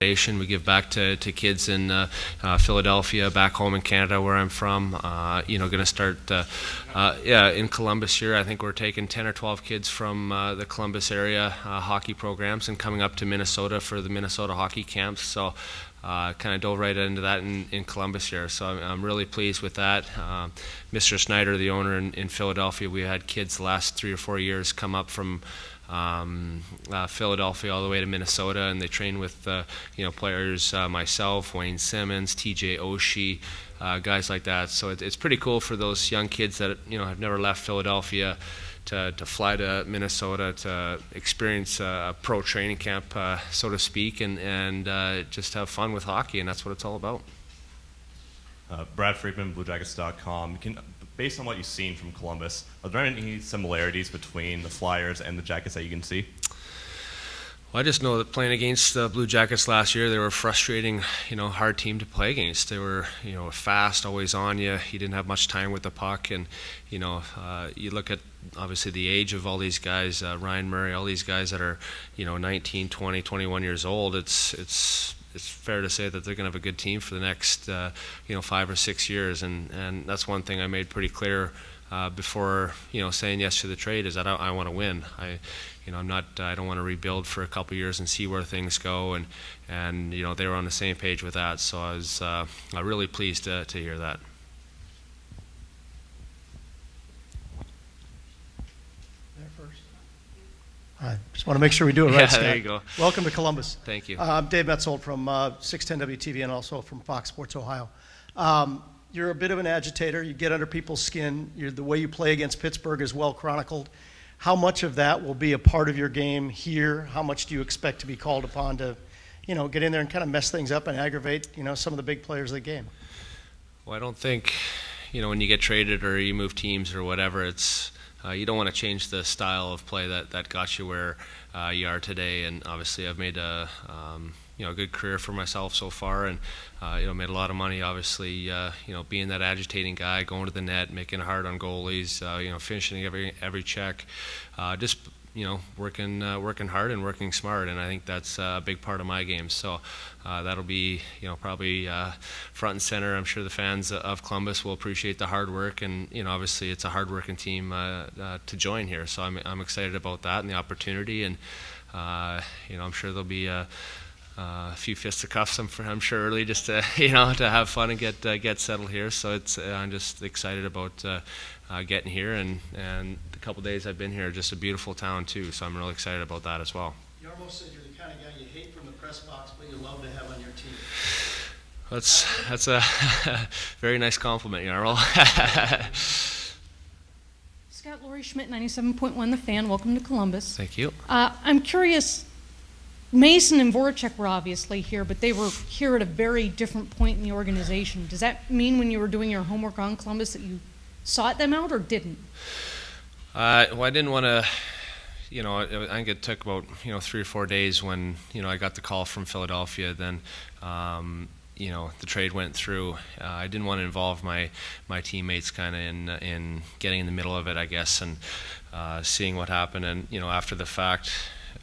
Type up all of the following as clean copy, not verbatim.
foundation. We give back to kids in Philadelphia, back home in Canada where I'm from. Going to start in Columbus here. I think we're taking 10 or 12 kids from the Columbus area hockey programs and coming up to Minnesota for the Minnesota hockey camps. So kind of dove right into that in Columbus here. So I'm really pleased with that. Mr. Snyder, the owner in Philadelphia, we had kids the last 3 or 4 years come up from Philadelphia all the way to Minnesota, and they train with players, myself, Wayne Simmons, TJ Oshie, guys like that. So it's pretty cool for those young kids that have never left Philadelphia to fly to Minnesota to experience a pro training camp, so to speak, and just have fun with hockey, and that's what it's all about. Brad Friedman, BlueJackets.com. Based on what you've seen from Columbus, are there any similarities between the Flyers and the Jackets that you can see? Well, I just know that playing against the Blue Jackets last year, they were a frustrating, hard team to play against. They were, fast, always on you. You didn't have much time with the puck, and you look at obviously the age of all these guys, Ryan Murray, all these guys that are, 19, 20, 21 years old. It's fair to say that they're going to have a good team for the next 5 or 6 years, and that's one thing I made pretty clear before saying yes to the trade, is that I want to win. I don't want to rebuild for a couple of years and see where things go, and they were on the same page with that. So I was really pleased to hear that. I just want to make sure we do it right, Scott. There you go. Welcome to Columbus. Thank you. I'm Dave Metzold from 610 WTV and also from Fox Sports Ohio. You're a bit of an agitator. You get under people's skin. The way you play against Pittsburgh is well chronicled. How much of that will be a part of your game here? How much do you expect to be called upon to, get in there and kind of mess things up and aggravate, some of the big players of the game? Well, I don't think, when you get traded or you move teams or whatever, it's you don't want to change the style of play that got you where you are today. And obviously, I've made a good career for myself so far, and made a lot of money. Obviously, being that agitating guy, going to the net, making it hard on goalies, finishing every check, just working hard and working smart. And I think that's a big part of my game. So that'll be probably front and center. I'm sure the fans of Columbus will appreciate the hard work, and obviously it's a hard-working team to join here. So I'm excited about that and the opportunity, and I'm sure there'll be a few fisticuffs, I'm sure, early, just to to have fun and get settled here. So I'm just excited about getting here, and the couple days I've been here, just a beautiful town too. So I'm really excited about that as well. You almost said you're the kind of guy you hate from the press box, but you love to have on your team. That's a very nice compliment, Jarl. Scott, Laurie Schmidt, 97.1 The Fan. Welcome to Columbus. Thank you. I'm curious. Mason and Voracek were obviously here, but they were here at a very different point in the organization. Does that mean when you were doing your homework on Columbus that you sought them out or didn't? Well, I didn't want to, I think it took about, 3 or 4 days when, I got the call from Philadelphia. Then, the trade went through. I didn't want to involve my teammates kind of in getting in the middle of it, I guess, and seeing what happened. And, after the fact,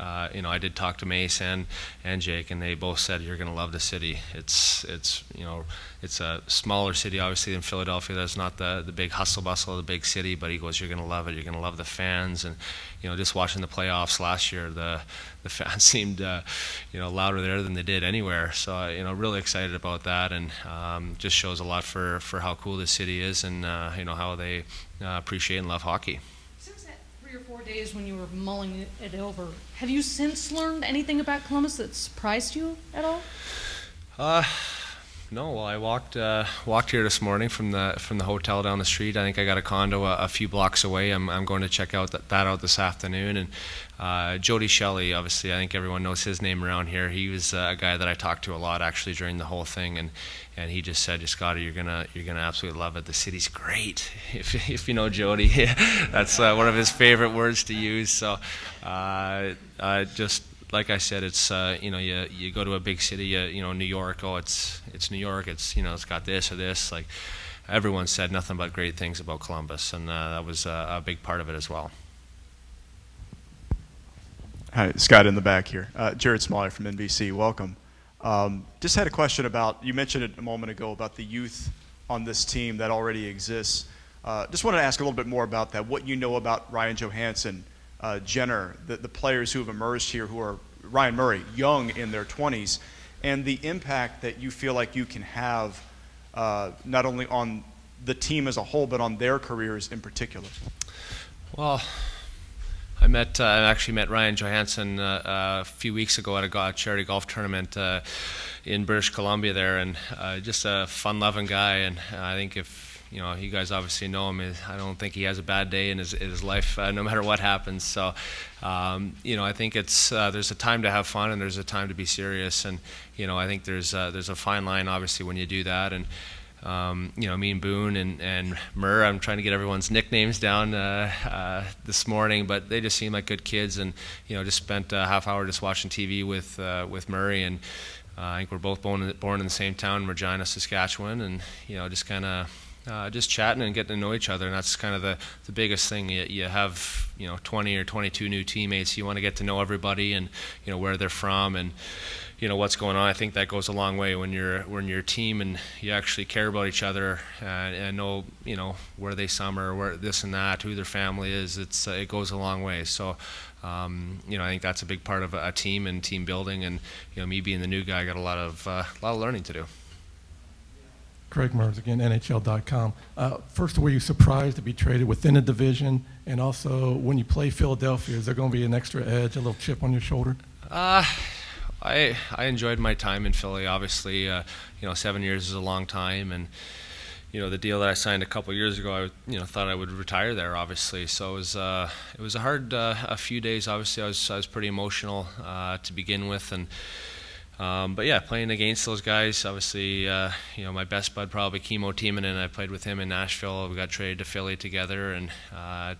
I did talk to Mace and Jake, and they both said you're going to love the city. It's a smaller city, obviously, than Philadelphia. That's not the big hustle bustle of the big city, but he goes, you're going to love it. You're going to love the fans, and just watching the playoffs last year, the fans seemed louder there than they did anywhere. So really excited about that, and just shows a lot for how cool this city is, and how they appreciate and love hockey. 3 or 4 days when you were mulling it over, have you since learned anything about Columbus that surprised you at all? No. Well, I walked here this morning from the hotel down the street. I think I got a condo a few blocks away. I'm going to check out that out this afternoon. And Jody Shelley, obviously, I think everyone knows his name around here. He was a guy that I talked to a lot actually during the whole thing, and he just said, "Scotty, you're gonna absolutely love it. The city's great." If you know Jody, that's one of his favorite words to use. So just like I said, it's you go to a big city, New York. Oh, it's New York. It's it's got this or this. Like everyone said nothing but great things about Columbus, and that was a big part of it as well. Hi, Scott in the back here. Jared Smaller from NBC. Welcome. Just had a question about, you mentioned it a moment ago about the youth on this team that already exists. Just wanted to ask a little bit more about that, what you know about Ryan Johansson, Jenner, the players who have emerged here who are, Ryan Murray, young in their 20s, and the impact that you feel like you can have not only on the team as a whole, but on their careers in particular. Well, I actually met Ryan Johansson a few weeks ago at a charity golf tournament in British Columbia there, and just a fun-loving guy. And I think if you guys obviously know him, I don't think he has a bad day in his life, no matter what happens. So, I think there's a time to have fun and there's a time to be serious, and I think there's a fine line obviously when you do that. And me and Boone and Murr, I'm trying to get everyone's nicknames down this morning, but they just seem like good kids, and just spent a half hour just watching TV with Murray, and I think we're both born in the same town, Regina, Saskatchewan, and just kind of just chatting and getting to know each other, and that's kind of the biggest thing. You have 20 or 22 new teammates. You want to get to know everybody and where they're from and what's going on. I think that goes a long way when you're a team and you actually care about each other and know where they summer, where this and that, who their family is. It goes a long way. So I think that's a big part of a team and team building. And me being the new guy, I got a lot of learning to do. Craig Merz again, NHL.com. First, were you surprised to be traded within a division? And also, when you play Philadelphia, is there going to be an extra edge, a little chip on your shoulder? I enjoyed my time in Philly. Obviously, 7 years is a long time, and the deal that I signed a couple years ago, I thought I would retire there. Obviously, so it was a hard a few days. Obviously, I was pretty emotional to begin with, and but yeah, playing against those guys. Obviously, my best bud probably Kimmo Timonen. I played with him in Nashville. We got traded to Philly together, and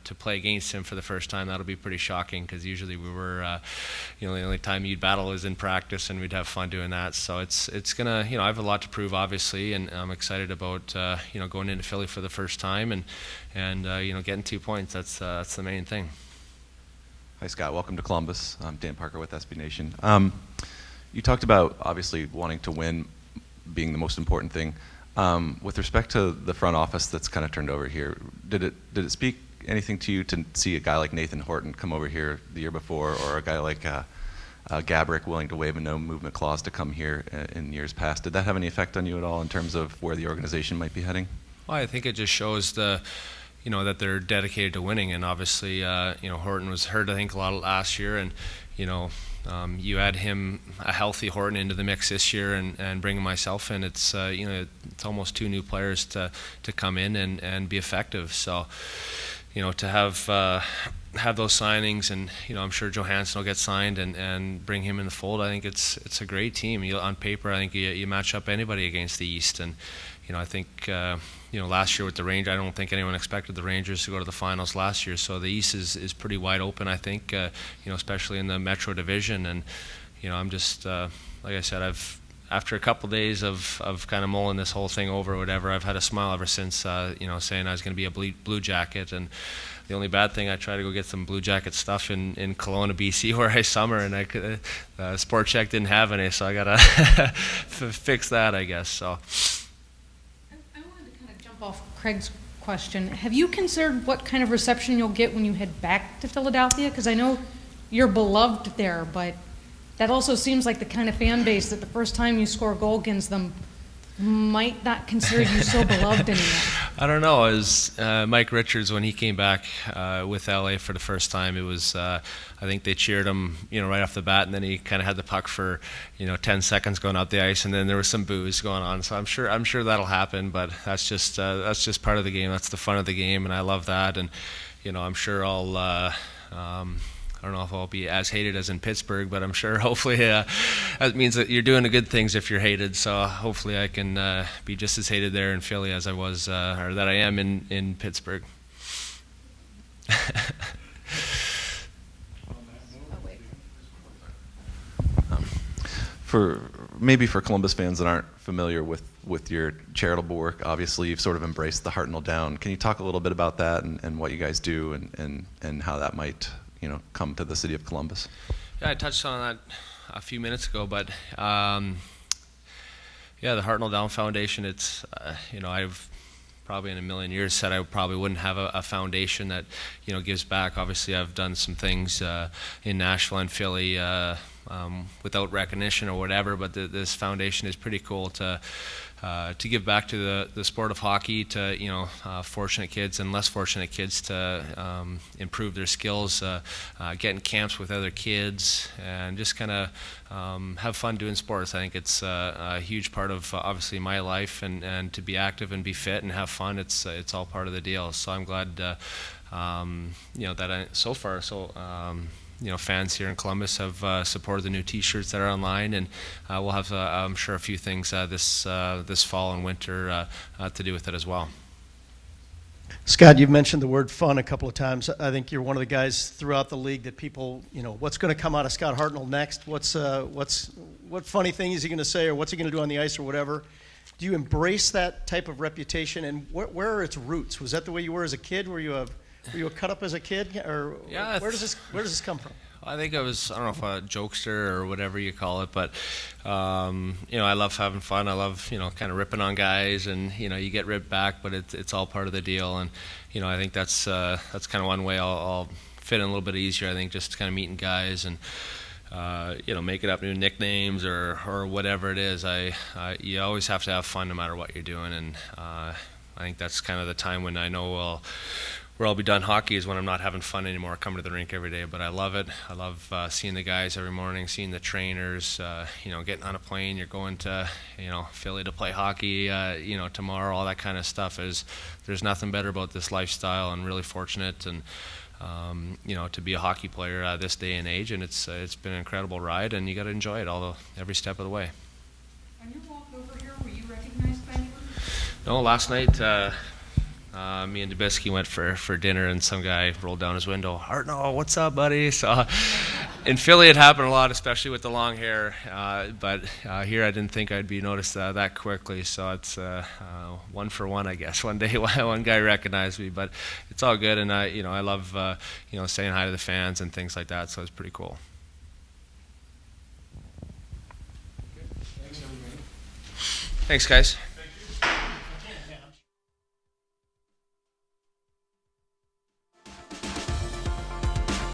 to play against him for the first time, that'll be pretty shocking because usually we were, the only time you'd battle is in practice, and we'd have fun doing that. So it's gonna, I have a lot to prove, obviously, and I'm excited about going into Philly for the first time and getting 2 points. That's the main thing. Hi Scott, welcome to Columbus. I'm Dan Parker with SB Nation. You talked about obviously wanting to win being the most important thing. With respect to the front office that's kind of turned over here, did it speak anything to you to see a guy like Nathan Horton come over here the year before, or a guy like Gabrick willing to waive a no movement clause to come here in years past? Did that have any effect on you at all in terms of where the organization might be heading? Well, I think it just shows that they're dedicated to winning, and obviously, Horton was hurt, I think, a lot last year, and you add him, a healthy Horton, into the mix this year, and bringing myself in. It's it's almost two new players to come in and be effective. So to have those signings, and I'm sure Johansson will get signed and bring him in the fold. I think it's a great team. On paper, I think you match up anybody against the East, and I think last year with the Rangers, I don't think anyone expected the Rangers to go to the finals last year. So the East is pretty wide open, I think, especially in the Metro Division. And I'm just like I said, after a couple days of kind of mulling this whole thing over or whatever, I've had a smile ever since saying I was going to be a Blue Jacket. And the only bad thing, I try to go get some Blue Jacket stuff in Kelowna, BC, where I summer, and Sport Check didn't have any, so I gotta fix that, I guess. So. Off Craig's question, have you considered what kind of reception you'll get when you head back to Philadelphia? Because I know you're beloved there, but that also seems like the kind of fan base that the first time you score a goal against them might not consider you so beloved anymore. I don't know. It was Mike Richards when he came back with LA for the first time. It was I think they cheered him right off the bat, and then he kind of had the puck for 10 seconds going out the ice, and then there was some boos going on. So I'm sure that'll happen, but that's just part of the game. That's the fun of the game, and I love that. And I'm sure I'll. I don't know if I'll be as hated as in Pittsburgh, but I'm sure hopefully that means that you're doing the good things if you're hated. So hopefully I can be just as hated there in Philly as I was, or that I am in Pittsburgh. For Columbus fans that aren't familiar with your charitable work, obviously you've sort of embraced the Hartnell Down. Can you talk a little bit about that and what you guys do and how that might come to the city of Columbus? Yeah, I touched on that a few minutes ago, but yeah, the Hartnell Down Foundation. It's I've probably in a million years said I probably wouldn't have a foundation that gives back. Obviously, I've done some things in Nashville and Philly without recognition or whatever, but this foundation is pretty cool to give back to the sport of hockey, to fortunate kids and less fortunate kids to improve their skills, get in camps with other kids, and just kind of have fun doing sports. I think it's a huge part of obviously my life, and to be active and be fit and have fun. It's all part of the deal. So I'm glad that so far fans here in Columbus have supported the new T-shirts that are online, and we'll have, I'm sure, a few things this fall and winter to do with it as well. Scott, you've mentioned the word fun a couple of times. I think you're one of the guys throughout the league that people, what's going to come out of Scott Hartnell next? What funny thing is he going to say, or what's he going to do on the ice, or whatever? Do you embrace that type of reputation, and where are its roots? Was that the way you were as a kid? Were you a cut up as a kid, or yeah, where does this come from? I think I don't know if a jokester or whatever you call it, but I love having fun. I love kind of ripping on guys, and you get ripped back, but it's all part of the deal. And I think that's kind of one way I'll fit in a little bit easier. I think just kind of meeting guys and making up new nicknames or whatever it is. You always have to have fun no matter what you're doing, and I think that's kind of the time when I know where I'll be done hockey is when I'm not having fun anymore, coming to the rink every day. But I love it. I love seeing the guys every morning, seeing the trainers, getting on a plane. You're going to, Philly to play hockey, tomorrow, all that kind of stuff. There's nothing better about this lifestyle, and really fortunate and, to be a hockey player this day and age. And it's been an incredible ride, and you got to enjoy it every step of the way. On your walk over here, were you recognized by anyone? No, last night, me and Dubisky went for dinner, and some guy rolled down his window, "Hartnell, what's up, buddy?" So in Philly it happened a lot, especially with the long hair, but here I didn't think I'd be noticed that quickly. So it's one for one, I guess. One day one guy recognized me, but it's all good, and I love saying hi to the fans and things like that, so it's pretty cool. Thanks, guys.